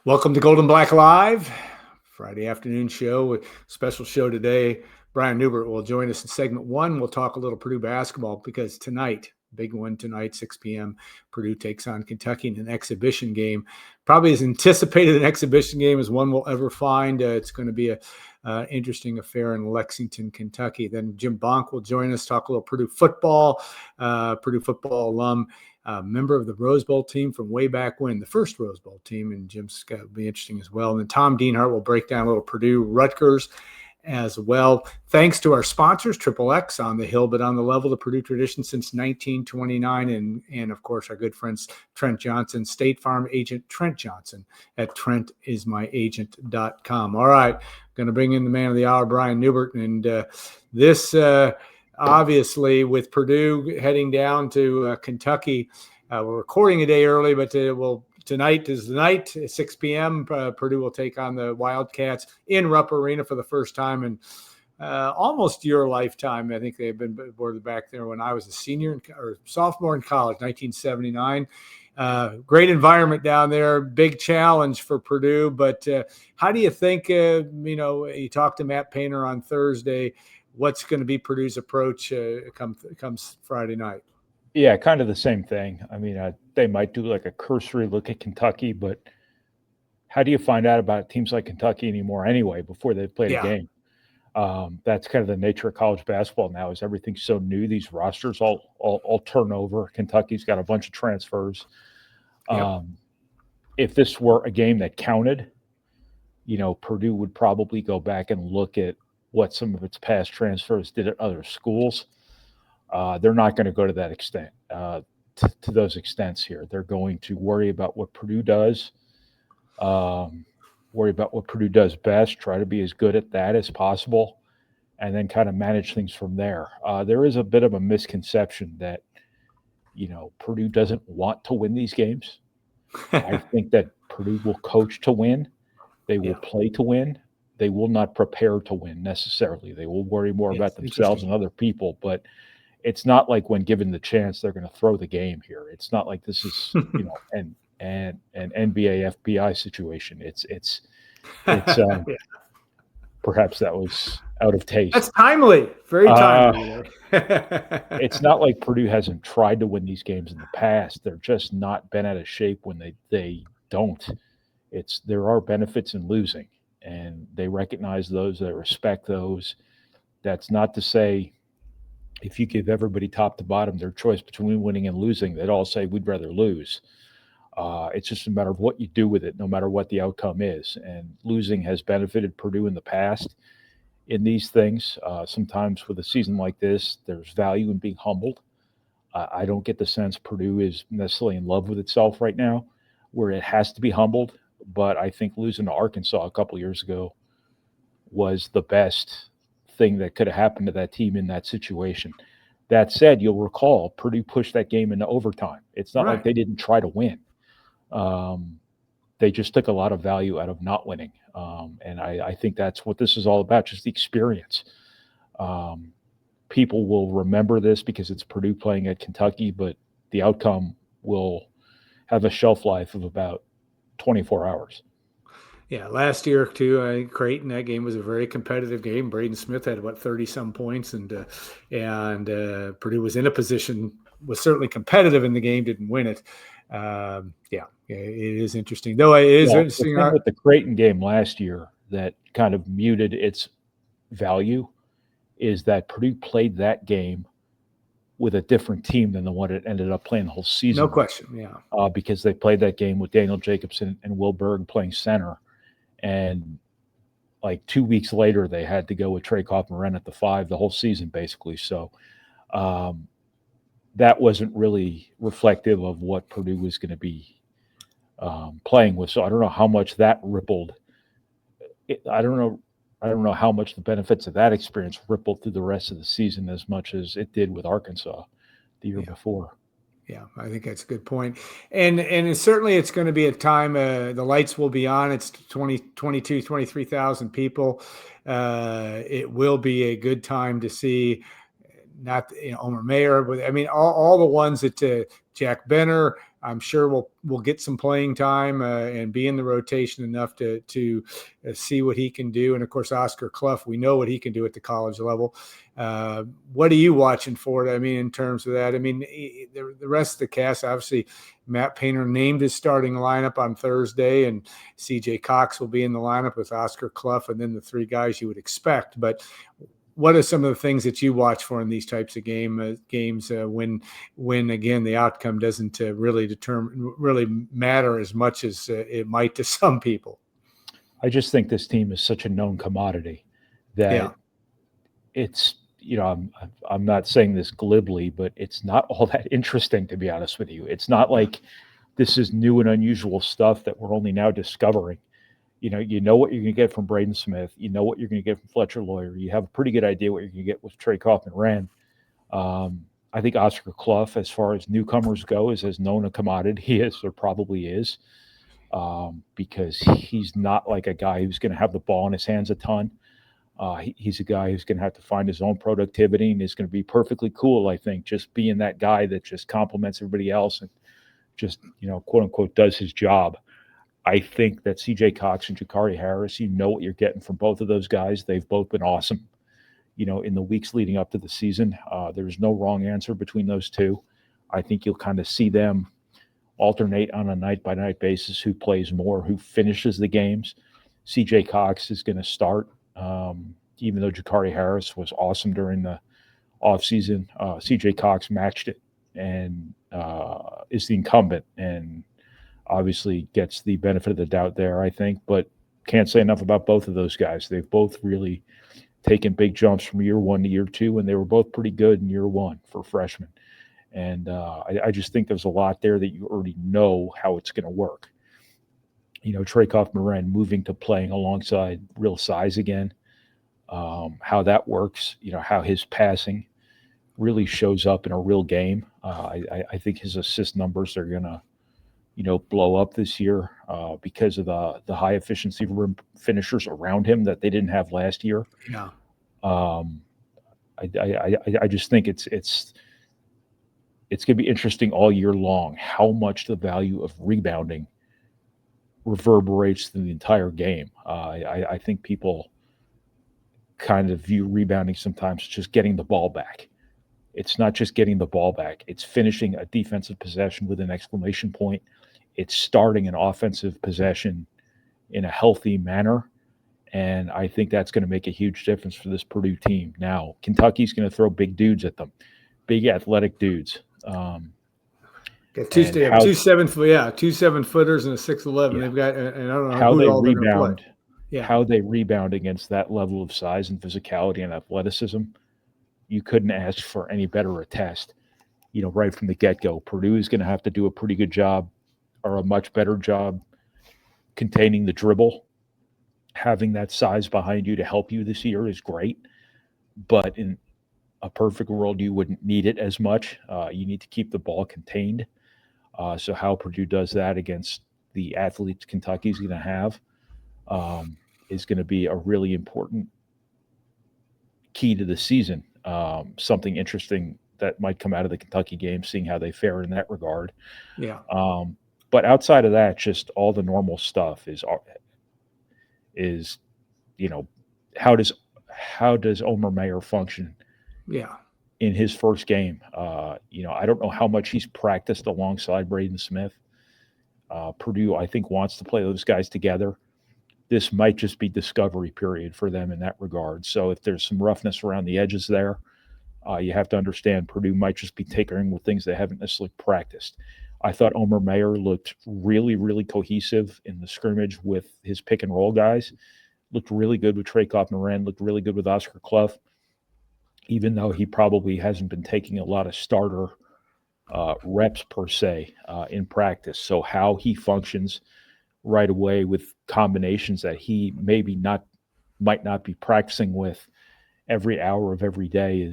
Welcome to Golden Black Live, Friday afternoon show. Special show today. Brian Newbert will join us in segment one. We'll talk a little Purdue basketball because tonight, big one tonight, 6 p.m., Purdue takes on Kentucky in an exhibition game. Probably as anticipated an exhibition game as one will ever find. It's going to be a interesting affair in Lexington, Kentucky. Then Jim Bonk will join us, talk a little Purdue football alum. Member of the Rose Bowl team from way back when, the first Rose Bowl team, and Jim's got to be interesting as well. And then Tom Dienhart will break down a little Purdue Rutgers as well. Thanks to our sponsors, Triple X on the hill, but on the level of Purdue tradition since 1929. And of course, our good friends Trent Johnson, State Farm agent Trent Johnson at trentismyagent.com. All right, going to bring in the man of the hour, Brian Newbert. And this obviously, with Purdue heading down to Kentucky, we're recording a day early, but tonight is the night, 6 p.m. Purdue will take on the Wildcats in Rupp Arena for the first time in almost your lifetime. I think they've been boarded back there when I was a senior or sophomore in college, 1979. Great environment down there, big challenge for Purdue. But how do you think, you talked to Matt Painter on Thursday, what's going to be Purdue's approach comes Friday night? Yeah, kind of the same thing. I mean, they might do like a cursory look at Kentucky, but how do you find out about teams like Kentucky anymore anyway before they've played a game? That's kind of the nature of college basketball now, is everything's so new. These rosters all turn over. Kentucky's got a bunch of transfers. If this were a game that counted, Purdue would probably go back and look at what some of its past transfers did at other schools. They're not going to go to that extent, to those extents here. They're going to worry about what Purdue does, worry about what Purdue does best, try to be as good at that as possible, and then kind of manage things from there. There is a bit of a misconception that, Purdue doesn't want to win these games. I think that Purdue will coach to win. They will play to win. They will not prepare to win necessarily. They will worry more about themselves and other people, but it's not like when given the chance, they're going to throw the game here. It's not like this is, an NBA FBI situation. It's perhaps that was out of taste. That's timely. Very timely. It's not like Purdue hasn't tried to win these games in the past. They're just not been out of shape when they don't. There are benefits in losing, and they recognize those, they respect those. That's not to say if you give everybody top to bottom their choice between winning and losing, they'd all say we'd rather lose. It's just a matter of what you do with it, no matter what the outcome is. And losing has benefited Purdue in the past in these things. Sometimes with a season like this, there's value in being humbled. I don't get the sense Purdue is necessarily in love with itself right now, where it has to be humbled. But I think losing to Arkansas a couple of years ago was the best thing that could have happened to that team in that situation. That said, you'll recall Purdue pushed that game into overtime. It's not like they didn't try to win. They just took a lot of value out of not winning. And I think that's what this is all about, just the experience. People will remember this because it's Purdue playing at Kentucky, but the outcome will have a shelf life of about 24 hours. Yeah, last year too, Creighton, that game was a very competitive game. Braden Smith had 30-some points, and Purdue was in a position, was certainly competitive in the game, didn't win it. It is interesting. Though it is interesting. The thing with the Creighton game last year that kind of muted its value is that Purdue played that game with a different team than the one it ended up playing the whole season. No question, because they played that game with Daniel Jacobson and Will Berg playing center. And like 2 weeks later, they had to go with Trey Kaufman at the 5 the whole season, basically. So that wasn't really reflective of what Purdue was going to be playing with. So I don't know how much that rippled. I don't know how much the benefits of that experience rippled through the rest of the season as much as it did with Arkansas the year before. Yeah, I think that's a good point. And certainly it's going to be a time, the lights will be on. It's 23,000 people. It will be a good time to see not Omer Mayer, but I mean, all the ones that Jack Benner, I'm sure we'll get some playing time and be in the rotation enough to see what he can do. And of course, Oscar Clough, we know what he can do at the college level. What are you watching for? I mean, in terms of that, I mean, the rest of the cast, obviously, Matt Painter named his starting lineup on Thursday, and CJ Cox will be in the lineup with Oscar Clough, and then the three guys you would expect. But what are some of the things that you watch for in these types of games when again the outcome doesn't really matter as much as it might to some people? I just think this team is such a known commodity that it's, I'm not saying this glibly, but it's not all that interesting, to be honest with you. It's not like this is new and unusual stuff that we're only now discovering. You know what you're going to get from Braden Smith. You know what you're going to get from Fletcher Lawyer. You have a pretty good idea what you're going to get with Trey Kaufman-Renn. I think Oscar Clough, as far as newcomers go, is as known a commodity he is or probably is, because he's not like a guy who's going to have the ball in his hands a ton. He's a guy who's going to have to find his own productivity and is going to be perfectly cool, I think, just being that guy that just compliments everybody else and just, quote unquote, does his job. I think that CJ Cox and Jakari Harris, you know what you're getting from both of those guys. They've both been awesome, in the weeks leading up to the season. There's no wrong answer between those two. I think you'll kind of see them alternate on a night-by-night basis who plays more, who finishes the games. CJ Cox is going to start, even though Jakari Harris was awesome during the offseason. CJ Cox matched it and is the incumbent and obviously gets the benefit of the doubt there, I think, but can't say enough about both of those guys. They've both really taken big jumps from year one to year two, and they were both pretty good in year one for freshmen. And I just think there's a lot there that you already know how it's going to work. Trey Kaufman-Renn moving to playing alongside real size again, how that works, how his passing really shows up in a real game. I think his assist numbers are going to blow up this year because of the high efficiency rim finishers around him that they didn't have last year. Yeah. I just think it's going to be interesting all year long how much the value of rebounding reverberates through the entire game. I think people kind of view rebounding sometimes as just getting the ball back. It's not just getting the ball back. It's finishing a defensive possession with an exclamation point. It's starting an offensive possession in a healthy manner. And I think that's going to make a huge difference for this Purdue team. Now, Kentucky's going to throw big dudes at them, big athletic dudes. Two 7-footers and a 6'11". Yeah. They've got, and I don't know how they rebound. Yeah. How they rebound against that level of size and physicality and athleticism. You couldn't ask for any better a test, right from the get-go. Purdue is going to have to do a pretty good job or a much better job containing the dribble. Having that size behind you to help you this year is great, but in a perfect world, you wouldn't need it as much. You need to keep the ball contained. So how Purdue does that against the athletes Kentucky's going to have is going to be a really important key to the season. Something interesting that might come out of the Kentucky game, seeing how they fare in that regard. Yeah. But outside of that, just all the normal stuff is how does Omer Mayer function? Yeah. In his first game, I don't know how much he's practiced alongside Braden Smith. Purdue, I think, wants to play those guys together. This might just be discovery period for them in that regard. So if there's some roughness around the edges there, you have to understand Purdue might just be tinkering with things they haven't necessarily practiced. I thought Omer Mayer looked really, really cohesive in the scrimmage with his pick and roll guys. Looked really good with Trey Kaufman-Renn. Looked really good with Oscar Clough, even though he probably hasn't been taking a lot of starter reps per se in practice. So how he functions right away with combinations that he might not be practicing with every hour of every day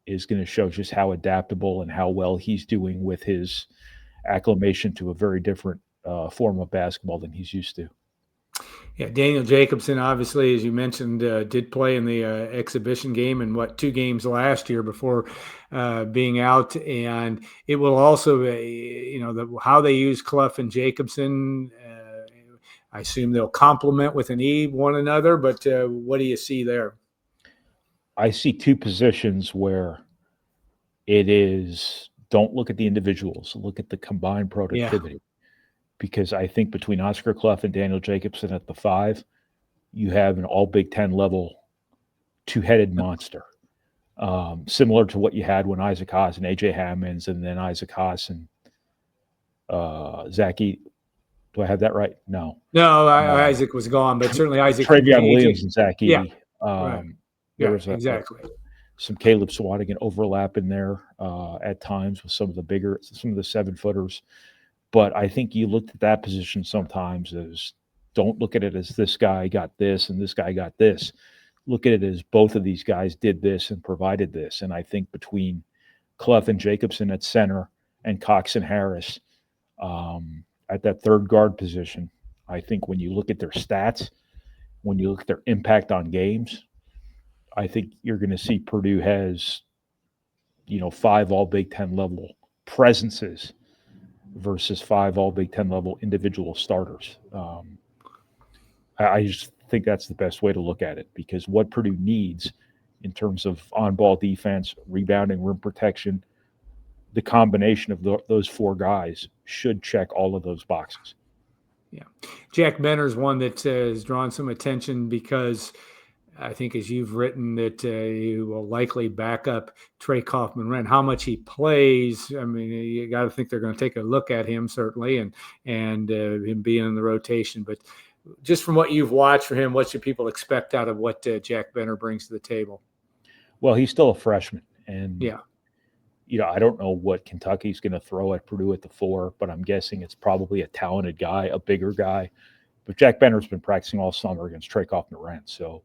is going to show just how adaptable and how well he's doing with his acclimation to a very different form of basketball than he's used to. Yeah, Daniel Jacobson, obviously, as you mentioned, did play in the exhibition game and 2 games last year before being out. And it will also, how they use Clough and Jacobson. I assume they'll complement with one another. But what do you see there? I see 2 positions where it is don't look at the individuals, look at the combined productivity. Yeah. Because I think between Oscar Clough and Daniel Jacobson at the 5, you have an all Big Ten level 2-headed monster, similar to what you had when Isaac Haas and A.J. Hammonds, and then Isaac Haas and Zach Edey. Do I have that right? No. No, Isaac was gone, but certainly Isaac. Travion Williams and Zach Edey. Right. There was exactly some Caleb Swanigan overlap in there at times with some of the 7-footers. But I think you looked at that position sometimes as, don't look at it as this guy got this and this guy got this. Look at it as both of these guys did this and provided this. And I think between Clough and Jacobson at center and Cox and Harris at that third guard position, I think when you look at their stats, when you look at their impact on games, I think you're going to see Purdue has, 5 all Big Ten level presences versus 5 all Big Ten level individual starters. I just think that's the best way to look at it, because what Purdue needs in terms of on-ball defense, rebounding, rim protection, the combination of those 4 guys should check all of those boxes. Yeah. Jack Benner's one that has drawn some attention because I think, as you've written, that he will likely back up Trey Kaufman-Renn. How much he plays, I mean, you got to think they're going to take a look at him, certainly, and him being in the rotation. But just from what you've watched for him, what should people expect out of what Jack Benner brings to the table? Well, he's still a freshman. And, yeah, I don't know what Kentucky's going to throw at Purdue at the 4, but I'm guessing it's probably a talented guy, a bigger guy. But Jack Benner's been practicing all summer against Trey Kaufman-Renn, so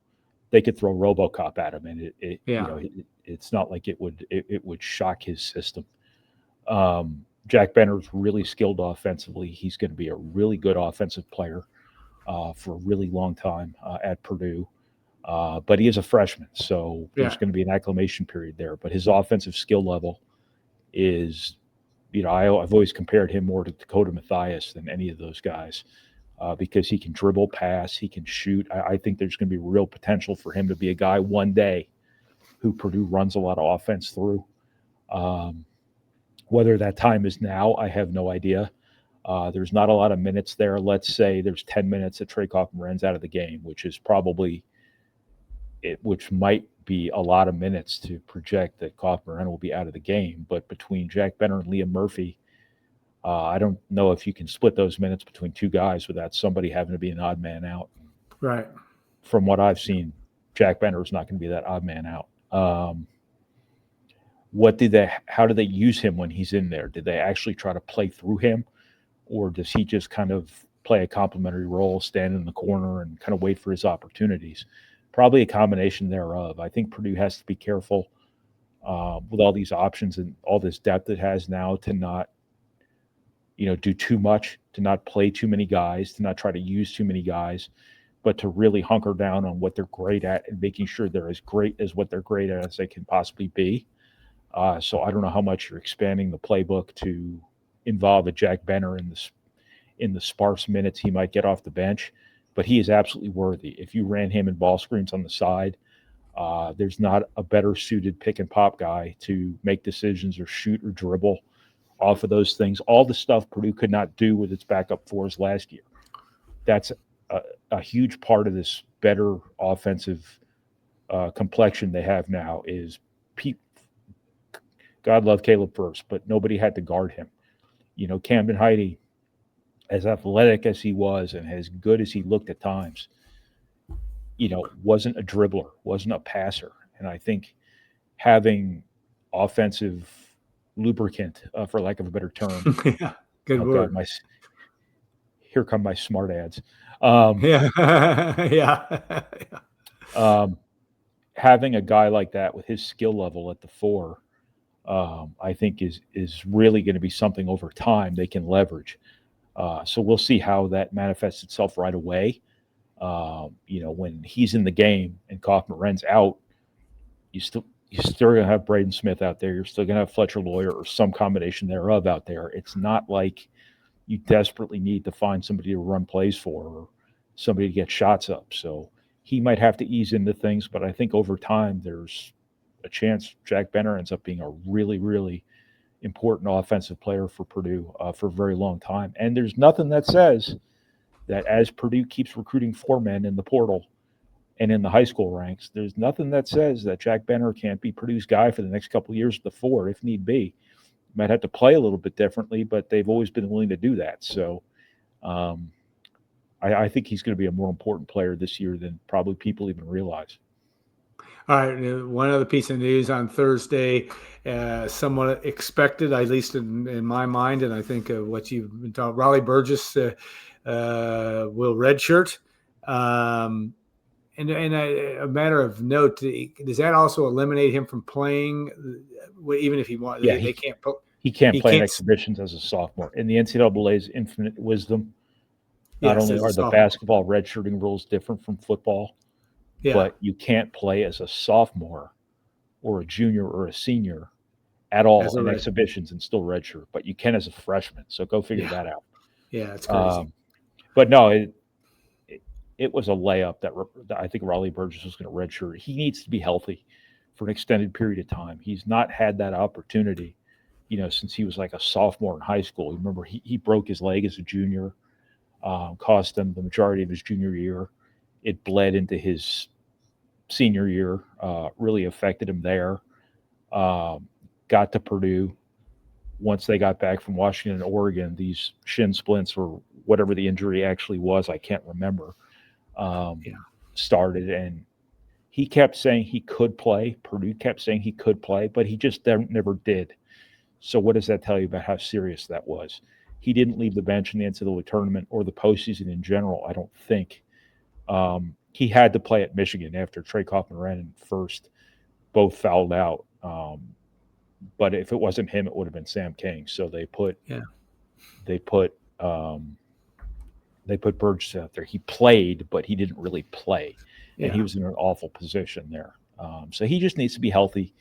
they could throw RoboCop at him, and it's not like it would shock his system. Jack Benner's really skilled offensively. He's going to be a really good offensive player for a really long time at Purdue. But he is a freshman, so there's going to be an acclimation period there. But his offensive skill level is, I've always compared him more to Dakota Mathias than any of those guys. Because he can dribble, pass, he can shoot. I think there's going to be real potential for him to be a guy one day who Purdue runs a lot of offense through. Whether that time is now, I have no idea. There's not a lot of minutes there. Let's say there's 10 minutes that Trey Kaufman-Renn's out of the game, which might be a lot of minutes to project that Kaufman-Renn will be out of the game. But between Jack Benner and Liam Murphy, I don't know if you can split those minutes between 2 guys without somebody having to be an odd man out. Right. From what I've seen, Jack Benner is not going to be that odd man out. How do they use him when he's in there? Did they actually try to play through him, or does he just kind of play a complementary role, stand in the corner and kind of wait for his opportunities? Probably a combination thereof. I think Purdue has to be careful with all these options and all this depth it has now to not, do too much, to not play too many guys, to not try to use too many guys, but to really hunker down on what they're great at and making sure they're as great as what they're great at as they can possibly be. So I don't know how much you're expanding the playbook to involve a Jack Benner in the sparse minutes he might get off the bench, but he is absolutely worthy. If you ran him in ball screens on the side, there's not a better suited pick and pop guy to make decisions or shoot or dribble off of those things. All the stuff Purdue could not do with its backup 4s last year. That's a huge part of this better offensive complexion they have now is God love Caleb Furst, but nobody had to guard him. Camden Heide, as athletic as he was and as good as he looked at times, wasn't a dribbler, wasn't a passer. And I think having offensive lubricant, for lack of a better term. Yeah, good word. God, here come my smart ads. Having a guy like that with his skill level at the 4, I think is really going to be something over time they can leverage. So we'll see how that manifests itself right away. When he's in the game and Kaufman-Wren's out, you're still going to have Braden Smith out there. You're still going to have Fletcher Lawyer or some combination thereof out there. It's not like you desperately need to find somebody to run plays for or somebody to get shots up. So he might have to ease into things, but I think over time there's a chance Jack Benner ends up being a really, really important offensive player for Purdue for a very long time. And there's nothing that says that as Purdue keeps recruiting 4-men in the portal and in the high school ranks, there's nothing that says that Jack Benner can't be Purdue's guy for the next couple of years at the 4 if need be. Might have to play a little bit differently, but they've always been willing to do that. So I think he's going to be a more important player this year than probably people even realize. All right, one other piece of news on Thursday, somewhat expected, at least in my mind, and I think what you've been talking. Raleigh Burgess will redshirt, and a matter of note, does that also eliminate him from playing, even if he wants? Yeah, they can't. He can't play in exhibitions as a sophomore. In the NCAA's infinite wisdom, not only are the basketball redshirting rules different from football. Yeah. But you can't play as a sophomore or a junior or a senior at all in exhibitions and still redshirt, but you can as a freshman. So go figure that out. Yeah, it's crazy. But no, it was a layup that I think Raleigh Burgess was going to redshirt. He needs to be healthy for an extended period of time. He's not had that opportunity, since he was like a sophomore in high school. Remember, he broke his leg as a junior, cost him the majority of his junior year. It bled into his senior year, really affected him there. Got to Purdue. Once they got back from Washington and Oregon, these shin splints or whatever the injury actually was, I can't remember, started. And he kept saying he could play. Purdue kept saying he could play, but he just never did. So what does that tell you about how serious that was? He didn't leave the bench in the NCAA tournament or the postseason in general, I don't think. He had to play at Michigan after Trey Kaufman-Wren and First both fouled out. But if it wasn't him, it would have been Sam King. So they put Burgess out there. He played, but he didn't really play, and he was in an awful position there. So he just needs to be healthy,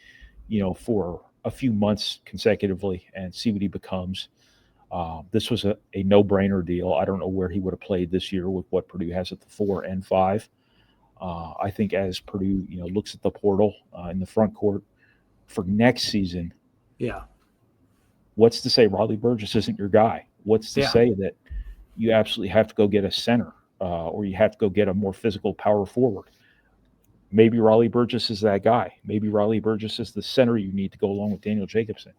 for a few months consecutively and see what he becomes. This was a no-brainer deal. I don't know where he would have played this year with what Purdue has at the 4 and 5. I think as Purdue, looks at the portal in the front court for next season, what's to say Raleigh Burgess isn't your guy? What's to say that you absolutely have to go get a center or you have to go get a more physical power forward? Maybe Raleigh Burgess is that guy. Maybe Raleigh Burgess is the center you need to go along with Daniel Jacobson.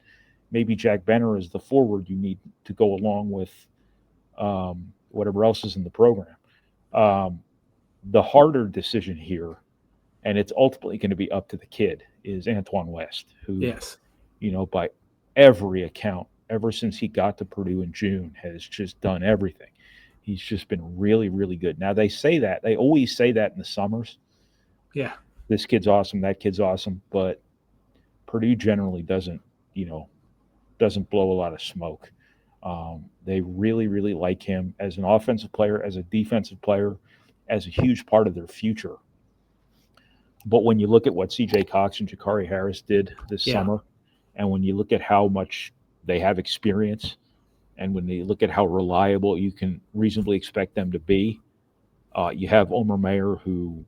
Maybe Jack Benner is the forward you need to go along with whatever else is in the program. The harder decision here, and it's ultimately going to be up to the kid, is Antoine West, who, by every account, ever since he got to Purdue in June, has just done everything. He's just been really, really good. Now, they always say that in the summers. Yeah. This kid's awesome, that kid's awesome, but Purdue generally doesn't blow a lot of smoke. They really, really like him as an offensive player, as a defensive player, as a huge part of their future. But when you look at what CJ Cox and Jakari Harris did this summer, and when you look at how much they have experience, and when you look at how reliable you can reasonably expect them to be, you have Omer Mayer, who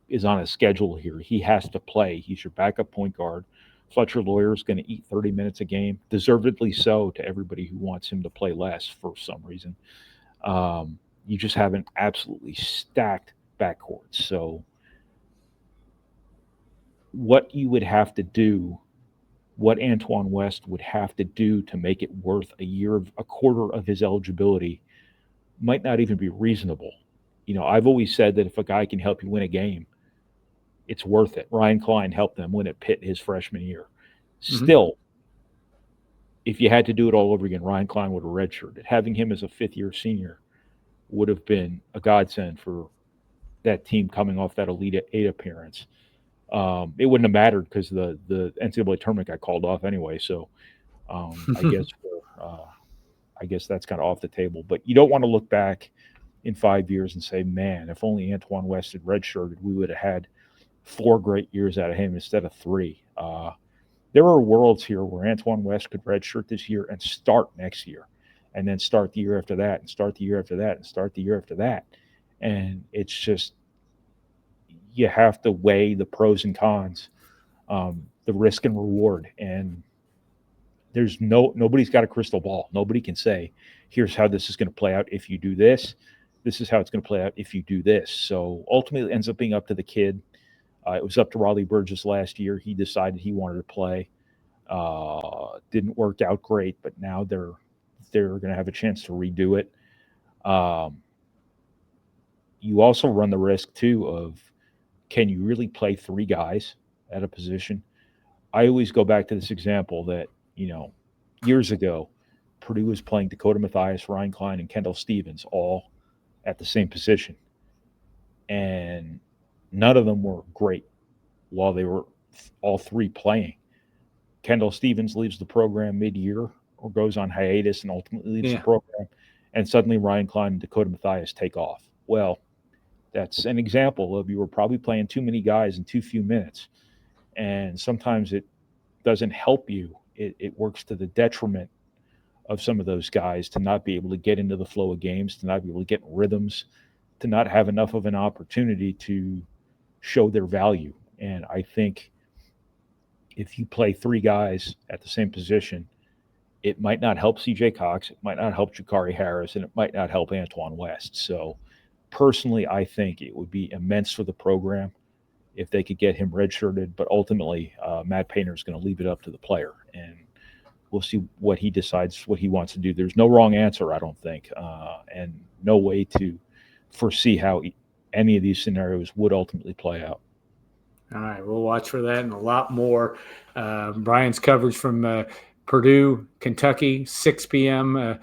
is on a schedule here. He has to play. He's your backup point guard. Fletcher Lawyer is going to eat 30 minutes a game, deservedly so to everybody who wants him to play less for some reason. You just have an absolutely stacked backcourt. So what you would have to do, what Antoine West would have to do to make it worth a quarter of his eligibility might not even be reasonable. I've always said that if a guy can help you win a game, it's worth it. Ryan Klein helped them win at Pitt his freshman year. Still, if you had to do it all over again, Ryan Klein would have redshirted. Having him as a fifth-year senior would have been a godsend for that team coming off that Elite Eight appearance. It wouldn't have mattered because the NCAA tournament got called off anyway. So I guess that's kind of off the table. But you don't want to look back in 5 years and say, man, if only Antoine West had redshirted, we would have had 4 great years out of him instead of 3. There are worlds here where Antoine West could redshirt this year and start next year, and then start the year after that, and start the year after that, and start the year after that. And it's just, you have to weigh the pros and cons, the risk and reward. And nobody's got a crystal ball. Nobody can say, here's how this is going to play out if you do this. This is how it's going to play out if you do this. So ultimately, it ends up being up to the kid. It was up to Raleigh Burgess last year. He decided he wanted to play. Didn't work out great, but now they're going to have a chance to redo it. You also run the risk, too, of can you really play 3 guys at a position? I always go back to this example that, years ago, Purdue was playing Dakota Mathias, Ryan Klein, and Kendall Stevens all at the same position. And none of them were great while they were all 3 playing. Kendall Stevens leaves the program mid-year or goes on hiatus and ultimately leaves the program. And suddenly Ryan Klein and Dakota Mathias take off. Well, that's an example of you were probably playing too many guys in too few minutes. And sometimes it doesn't help you. It works to the detriment of some of those guys to not be able to get into the flow of games, to not be able to get rhythms, to not have enough of an opportunity to show their value. And I think if you play 3 guys at the same position, it might not help CJ Cox, it might not help Jakari Harris, and it might not help Antoine West. So personally, I think it would be immense for the program if they could get him redshirted, but ultimately Matt Painter is going to leave it up to the player, and we'll see what he decides, what he wants to do. There's no wrong answer, I don't think, and no way to foresee how any of these scenarios would ultimately play out. All right, we'll watch for that and a lot more. Brian's coverage from Purdue, Kentucky, 6 p.m.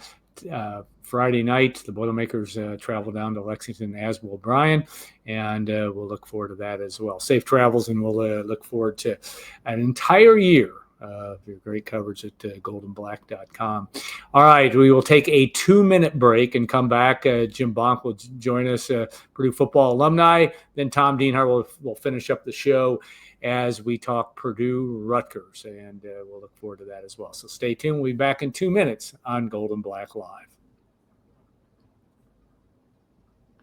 Friday night. The Boilermakers travel down to Lexington, as will Brian, and we'll look forward to that as well. Safe travels, and we'll look forward to an entire year of your great coverage at goldenblack.com. All right, we will take a 2-minute break and come back. Jim Bonk will join us, Purdue football alumni. Then Tom Dienhart will finish up the show as we talk Purdue Rutgers, and we'll look forward to that as well. So stay tuned. We'll be back in 2 minutes on Golden Black Live.